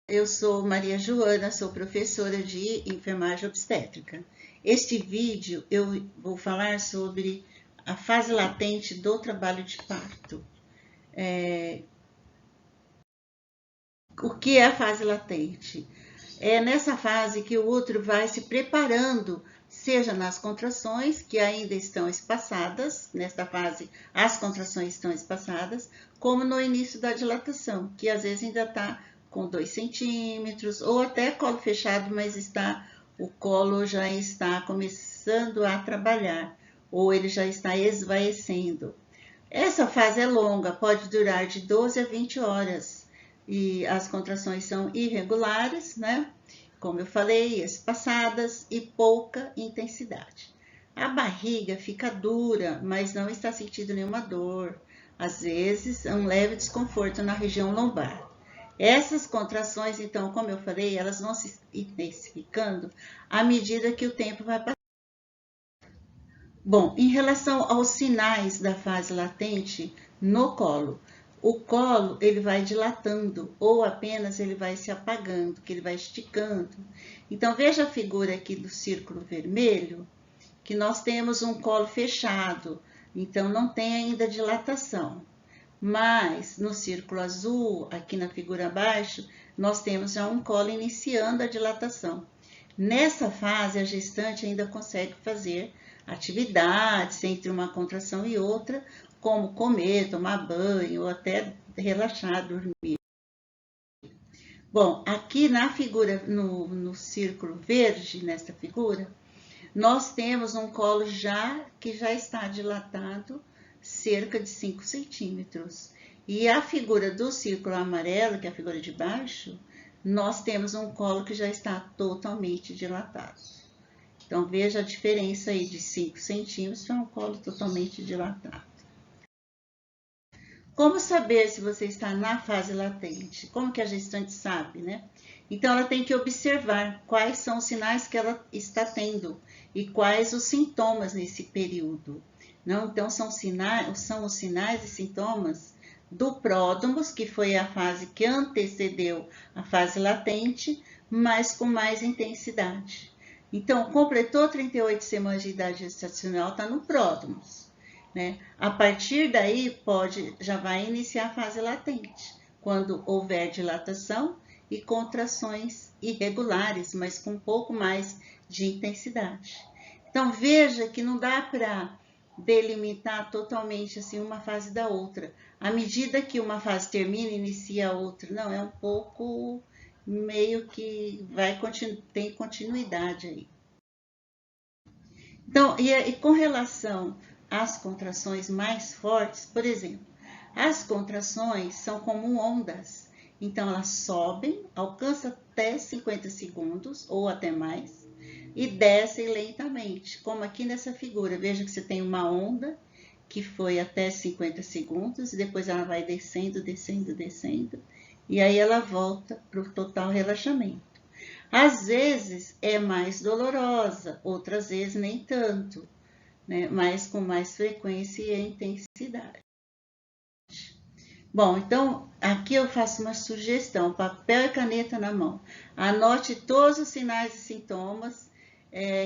Eu sou Maria Joana, sou professora de enfermagem obstétrica. Este vídeo eu vou falar sobre a fase latente do trabalho de parto. O que é a fase latente? É nessa fase que o útero vai se preparando, seja nas contrações, que ainda estão espaçadas, nesta fase as contrações estão espaçadas, como no início da dilatação, que às vezes ainda está com 2 centímetros, ou até colo fechado, mas o colo já está começando a trabalhar, ou ele já está esvaecendo. Essa fase é longa, pode durar de 12 a 20 horas, e as contrações são irregulares, né? Como eu falei, espaçadas e pouca intensidade. A barriga fica dura, mas não está sentindo nenhuma dor. Às vezes, um leve desconforto na região lombar. Essas contrações, então, como eu falei, elas vão se intensificando à medida que o tempo vai passando. Bom, em relação aos sinais da fase latente no colo, o colo ele vai dilatando ou apenas ele vai se apagando, que ele vai esticando. Então veja a figura aqui do círculo vermelho, que nós temos um colo fechado, então não tem ainda dilatação. Mas no círculo azul, aqui na figura abaixo, nós temos já um colo iniciando a dilatação. Nessa fase, a gestante ainda consegue fazer atividades entre uma contração e outra, como comer, tomar banho ou até relaxar, dormir. Bom, aqui na figura, no círculo verde, nesta figura, nós temos um colo que já está dilatado cerca de 5 centímetros. E a figura do círculo amarelo, que é a figura de baixo, nós temos um colo que já está totalmente dilatado. Então, veja a diferença aí de 5 centímetros para um colo totalmente dilatado. Como saber se você está na fase latente? Como que a gestante sabe, né? Então, ela tem que observar quais são os sinais que ela está tendo e quais os sintomas nesse período. Não? Então, são os sinais e sintomas do pródromos, que foi a fase que antecedeu a fase latente, mas com mais intensidade. Então, completou 38 semanas de idade gestacional, está no pródromos. Né? A partir daí, já vai iniciar a fase latente, quando houver dilatação e contrações irregulares, mas com um pouco mais de intensidade. Então, veja que não dá para delimitar totalmente assim uma fase da outra. À medida que uma fase termina, inicia a outra. Não, é um pouco meio que tem continuidade aí. Então, e com relação às contrações mais fortes, por exemplo, as contrações são como ondas. Então, elas sobem, alcançam até 50 segundos ou até mais e descem lentamente, como aqui nessa figura. Veja que você tem uma onda que foi até 50 segundos e depois ela vai descendo, descendo, descendo e aí ela volta para o total relaxamento. Às vezes é mais dolorosa, outras vezes nem tanto, né? Mas com mais frequência e intensidade. Bom, então aqui eu faço uma sugestão: papel e caneta na mão. Anote todos os sinais e sintomas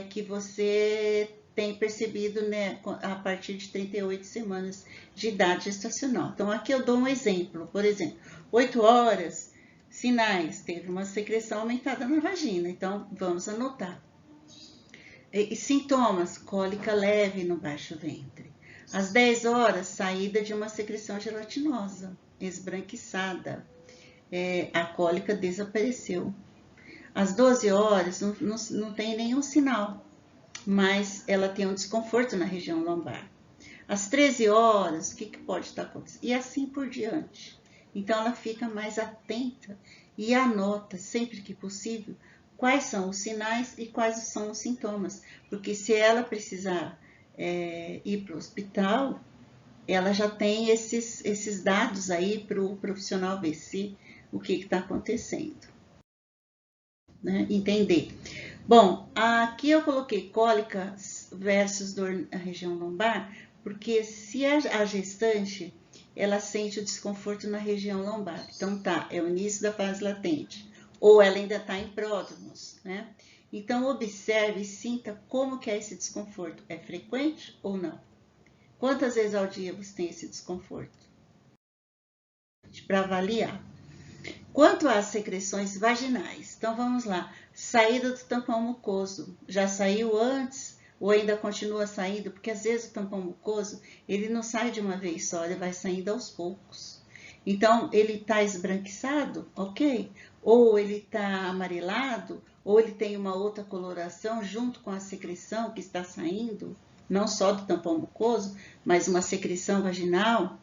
que você tem percebido, né, a partir de 38 semanas de idade gestacional. Então aqui eu dou um exemplo. Por exemplo, 8 horas, sinais, teve uma secreção aumentada na vagina. Então vamos anotar. E sintomas: cólica leve no baixo ventre. Às 10 horas, saída de uma secreção gelatinosa, esbranquiçada. A cólica desapareceu. Às 12 horas, não tem nenhum sinal, mas ela tem um desconforto na região lombar. Às 13 horas, o que pode estar acontecendo? E assim por diante. Então, ela fica mais atenta e anota, sempre que possível, quais são os sinais e quais são os sintomas. Porque se ela precisar ir para o hospital, ela já tem esses dados aí para o profissional ver o que está acontecendo. Né? Entender. Bom, aqui eu coloquei cólica versus dor na região lombar, porque se a gestante ela sente o desconforto na região lombar. Então tá, é o início da fase latente. ou ela ainda está em pródromos, né? Então, observe e sinta como que é esse desconforto. É frequente ou não? Quantas vezes ao dia você tem esse desconforto? Para avaliar. Quanto às secreções vaginais, então vamos lá. Saída do tampão mucoso, já saiu antes ou ainda continua saindo? Porque às vezes o tampão mucoso, ele não sai de uma vez só, ele vai saindo aos poucos. Então, ele está esbranquiçado, ok? Ou ele está amarelado, ou ele tem uma outra coloração junto com a secreção que está saindo, não só do tampão mucoso, mas uma secreção vaginal.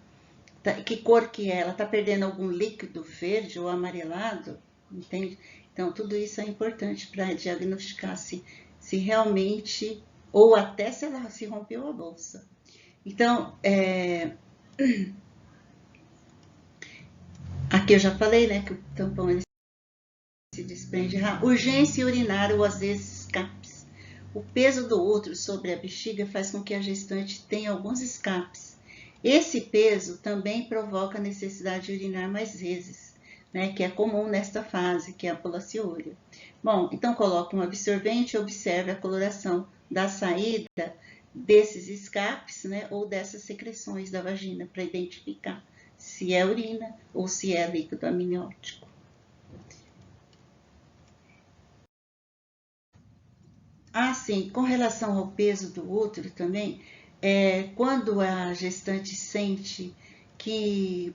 Que cor que é? Ela está perdendo algum líquido verde ou amarelado? Entende? Então, tudo isso é importante para diagnosticar se realmente, ou até se ela se rompeu a bolsa. Então, aqui eu já falei, né, que o tampão ele se desprende. Urgência urinária ou às vezes escapes. O peso do útero sobre a bexiga faz com que a gestante tenha alguns escapes. Esse peso também provoca a necessidade de urinar mais vezes, né, que é comum nesta fase, que é a polaciúria. Bom, então coloque um absorvente e observe a coloração da saída desses escapes, né, ou dessas secreções da vagina, para identificar se é urina ou se é líquido amniótico. Sim, com relação ao peso do útero também, quando a gestante sente que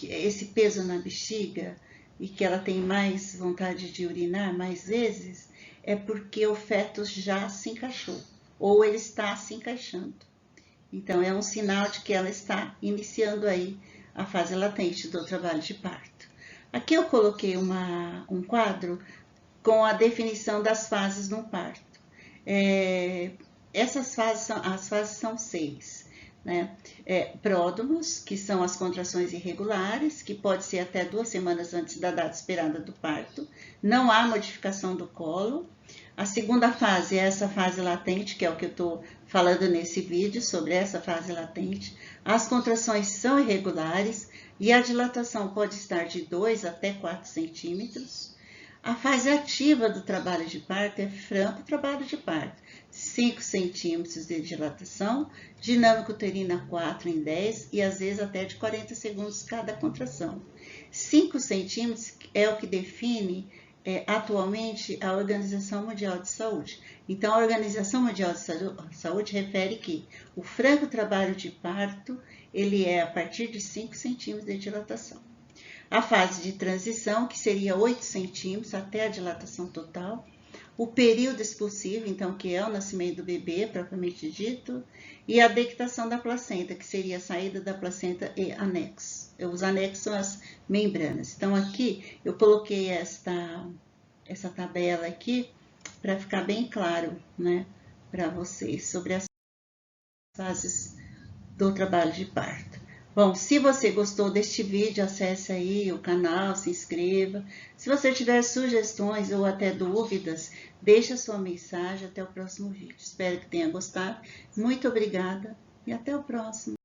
esse peso na bexiga e que ela tem mais vontade de urinar mais vezes, é porque o feto já se encaixou, ou ele está se encaixando. Então, é um sinal de que ela está iniciando aí a fase latente do trabalho de parto. Aqui eu coloquei um quadro com a definição das fases no parto. Essas fases as fases são 6. Né? Pródromos, que são as contrações irregulares, que pode ser até 2 semanas antes da data esperada do parto. Não há modificação do colo. A segunda fase é essa fase latente, que é o que eu estou falando nesse vídeo, sobre essa fase latente. As contrações são irregulares e a dilatação pode estar de 2 até 4 centímetros. A fase ativa do trabalho de parto é franco trabalho de parto, 5 centímetros de dilatação, dinâmica uterina 4 em 10 e às vezes até de 40 segundos cada contração. 5 centímetros é o que define atualmente a Organização Mundial de Saúde. Então, a Organização Mundial de Saúde refere que o franco trabalho de parto ele é a partir de 5 centímetros de dilatação. A fase de transição, que seria 8 centímetros até a dilatação total. O período expulsivo, então, que é o nascimento do bebê, propriamente dito. E a dectação da placenta, que seria a saída da placenta e anexos. Os anexos são as membranas. Então, aqui eu coloquei essa tabela aqui para ficar bem claro, né, para vocês sobre as fases do trabalho de parto. Bom, se você gostou deste vídeo, acesse aí o canal, se inscreva. Se você tiver sugestões ou até dúvidas, deixe a sua mensagem até o próximo vídeo. Espero que tenha gostado. Muito obrigada e até o próximo.